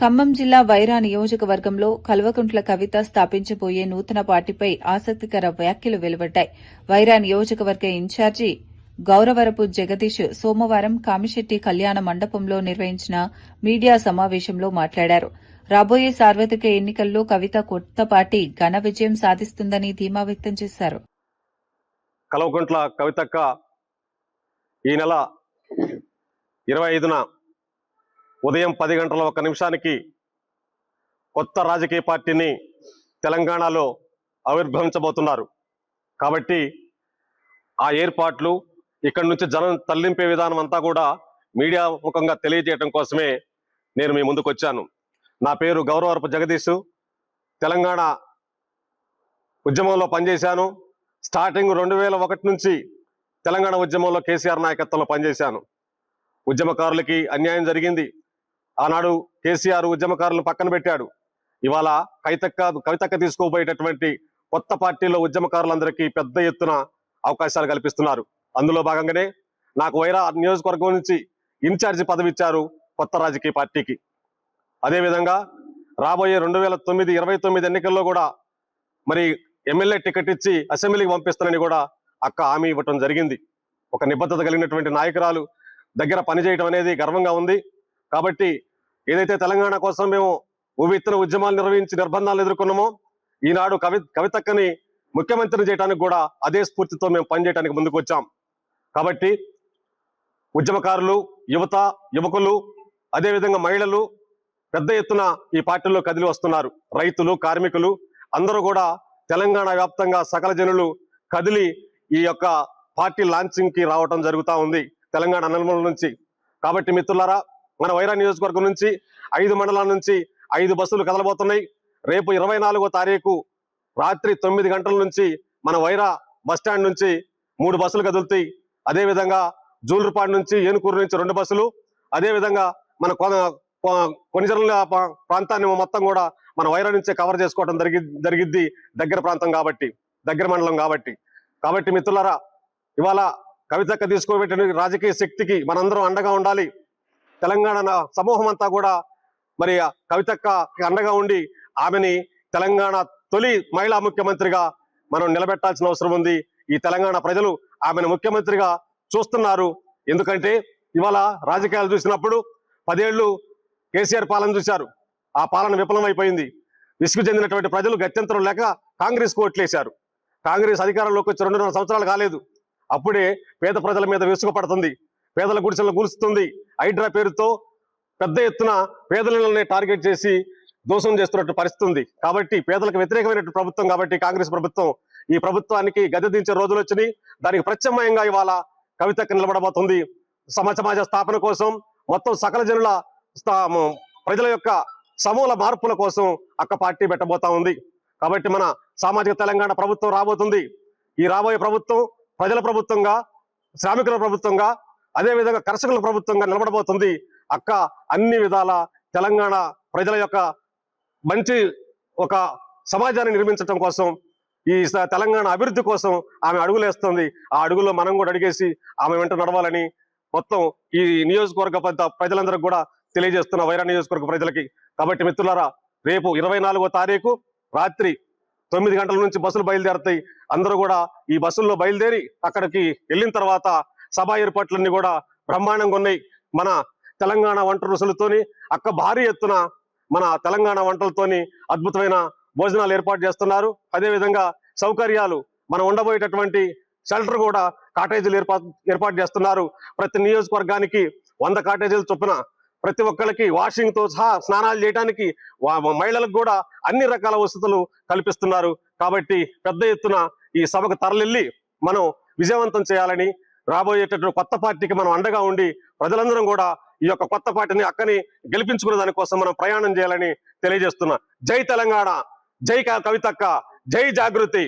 ఖమ్మం జిల్లా వైరా నియోజకవర్గంలో కల్వకుంట్ల కవిత స్థాపించబోయే నూతన పార్టీపై ఆసక్తికర వ్యాఖ్యలు వెలువడ్డాయి. వైరా నియోజకవర్గ ఇన్ఛార్జి గౌరవరపు జగదీష్ సోమవారం కామిశెట్టి కళ్యాణ మండపంలో నిర్వహించిన మీడియా సమావేశంలో మాట్లాడారు. రాబోయే సార్వత్రిక ఎన్నికల్లో కవిత కొత్త పార్టీ ఘన విజయం సాధిస్తుందని ధీమా వ్యక్తం చేశారు. కల్వకుంట్ల కవితక్క ఈ నెల 25న ఉదయం 10 గంటల 1 నిమిషానికి కొత్త రాజకీయ పార్టీని తెలంగాణలో ఆవిర్భవించబోతున్నారు. కాబట్టి ఆ ఏర్పాట్లు ఇక్కడి నుంచి జనం తరలింపే విధానం అంతా కూడా మీడియా ముఖంగా తెలియజేయడం కోసమే నేను మీ ముందుకు వచ్చాను. నా పేరు గౌరవరపు జగదీష్. తెలంగాణ ఉద్యమంలో పనిచేశాను. స్టార్టింగ్ 2001 నుంచి తెలంగాణ ఉద్యమంలో కేసీఆర్ నాయకత్వంలో పనిచేశాను. ఉద్యమకారులకి అన్యాయం జరిగింది. ఆనాడు కేసీఆర్ ఉద్యమకారులను పక్కన పెట్టాడు. ఇవాళ కవితక్క తీసుకోబోయేటటువంటి కొత్త పార్టీలో ఉద్యమకారులందరికీ పెద్ద ఎత్తున అవకాశాలు కల్పిస్తున్నారు. అందులో భాగంగానే నాకు వైరా నియోజకవర్గం నుంచి ఇన్ఛార్జి పదవి ఇచ్చారు కొత్త రాజకీయ పార్టీకి. అదేవిధంగా రాబోయే 2029 ఎన్నికల్లో కూడా మరి ఎమ్మెల్యే టికెట్ ఇచ్చి అసెంబ్లీకి పంపిస్తానని కూడా అక్క హామీ ఇవ్వటం జరిగింది. ఒక నిబద్ధత కలిగినటువంటి నాయకురాలు దగ్గర పనిచేయడం అనేది గర్వంగా ఉంది. కాబట్టి ఏదైతే తెలంగాణ కోసం మేము ఉవ్వెత్తున ఉద్యమాలు నిర్వహించి నిర్బంధాలు ఎదుర్కొన్నామో, ఈనాడు కవితక్కని ముఖ్యమంత్రిని చేయడానికి కూడా అదే స్ఫూర్తితో మేము పనిచేయడానికి ముందుకు వచ్చాం. కాబట్టి ఉద్యమకారులు, యువకులు, అదేవిధంగా మహిళలు పెద్ద ఎత్తున ఈ పార్టీలో కదిలి వస్తున్నారు. రైతులు, కార్మికులు అందరూ కూడా తెలంగాణ వ్యాప్తంగా సకల జనులు కదిలి ఈ యొక్క పార్టీ లాంచింగ్ కి రావటం జరుగుతూ ఉంది తెలంగాణ నలుమూలల నుంచి. కాబట్టి మిత్రులారా, మన వైరా నియోజకవర్గం నుంచి 5 మండలాల నుంచి 5 బస్సులు కదలబోతున్నాయి. రేపు 24వ తారీఖు రాత్రి 9 గంటల నుంచి మన వైరా బస్టాండ్ నుంచి 3 బస్సులు కదులుతాయి. అదేవిధంగా జూలూరుపాడు నుంచి, ఏనుకూరు నుంచి 2 బస్సులు, అదేవిధంగా మన కొనిజర్ల ప్రాంతాన్ని మొత్తం కూడా మన వైరా నుంచే కవర్ చేసుకోవడం జరిగిద్ది. దగ్గర ప్రాంతం కాబట్టి, దగ్గర మండలం కాబట్టి మిత్రులారా, ఇవాళ కవితక్క తీసుకోబెట్టిన రాజకీయ శక్తికి మనందరం అండగా ఉండాలి. తెలంగాణ సమూహం అంతా కూడా మరి కవితక్క అండగా ఉండి ఆమెని తెలంగాణ తొలి మహిళా ముఖ్యమంత్రిగా మనం నిలబెట్టాల్సిన అవసరం ఉంది. ఈ తెలంగాణ ప్రజలు ఆమెను ముఖ్యమంత్రిగా చూస్తున్నారు. ఎందుకంటే ఇవాళ రాజకీయాలు చూసినప్పుడు 10 ఏళ్లు కేసీఆర్ పాలన చూశారు. ఆ పాలన విఫలమైపోయింది. విసుగు చెందినటువంటి ప్రజలు గత్యంతరం లేక కాంగ్రెస్ కు ఓట్లేశారు. కాంగ్రెస్ అధికారంలోకి వచ్చి 2.5 సంవత్సరాలు కాలేదు. అప్పుడే పేద ప్రజల మీద విసుగు పడుతుంది. పేదల గుడిసెలను కూల్చుతుంది. హైడ్రా పేరుతో పెద్ద ఎత్తున పేదలని టార్గెట్ చేసి దోషం చేస్తున్నట్టు పరిస్థితి ఉంది. కాబట్టి పేదలకు వ్యతిరేకమైనటువంటి ప్రభుత్వం కాబట్టి కాంగ్రెస్ ప్రభుత్వం, ఈ ప్రభుత్వానికి గద్దె దించే రోజులు వచ్చినాయి. దానికి ప్రత్యామ్నాయంగా ఇవాళ కవితక్క నిలబడబోతుంది. సమాజ స్థాపన కోసం, మొత్తం సకల జనుల ప్రజల యొక్క సమూల మార్పుల కోసం అక్క పార్టీ పెట్టబోతా ఉంది. కాబట్టి మన సామాజిక తెలంగాణ ప్రభుత్వం రాబోతుంది. ఈ రాబోయే ప్రభుత్వం ప్రజల ప్రభుత్వంగా, శ్రామికుల ప్రభుత్వంగా, అదేవిధంగా కర్షకుల ప్రభుత్వంగా నిలబడబోతుంది. అక్క అన్ని విధాల తెలంగాణ ప్రజల యొక్క మంచి ఒక సమాజాన్ని నిర్మించడం కోసం, ఈ తెలంగాణ అభివృద్ధి కోసం ఆమె అడుగులేస్తుంది. ఆ అడుగులో మనం కూడా అడిగేసి ఆమె వెంట నడవాలని మొత్తం ఈ నియోజకవర్గ ప్రజలందరికీ కూడా తెలియజేస్తున్న వైరా నియోజకవర్గ ప్రజలకి. కాబట్టి మిత్రులారా, రేపు 24వ తారీఖు రాత్రి 9 గంటల నుంచి బస్సులు బయలుదేరుతాయి. అందరూ కూడా ఈ బస్సుల్లో బయలుదేరి అక్కడికి వెళ్ళిన తర్వాత సభా ఏర్పాట్లన్నీ కూడా బ్రహ్మాండంగా ఉన్నాయి. మన తెలంగాణ వంట రుసులతోని అక్క భారీ ఎత్తున మన తెలంగాణ వంటలతోని అద్భుతమైన భోజనాలు ఏర్పాటు చేస్తున్నారు. అదేవిధంగా సౌకర్యాలు మనం ఉండబోయేటటువంటి షెల్టర్ కూడా కాటేజీలు ఏర్పాటు చేస్తున్నారు. ప్రతి నియోజకవర్గానికి 100 కాటేజీలు చొప్పున, ప్రతి ఒక్కరికి వాషింగ్ తో సహా స్నానాలు చేయడానికి మహిళలకు కూడా అన్ని రకాల వసతులు కల్పిస్తున్నారు. కాబట్టి పెద్ద ఎత్తున ఈ సభకు తరలిల్లి మనం విజయవంతం చేయాలని, రాబోయేటటువంటి కొత్త పార్టీకి మనం అండగా ఉండి ప్రజలందరం కూడా ఈ యొక్క కొత్త పార్టీని అక్కని గెలిపించుకునే దానికోసం మనం ప్రయాణం చేయాలని తెలియజేస్తున్నా. జై తెలంగాణ, జై కవితక్క, జై జాగృతి.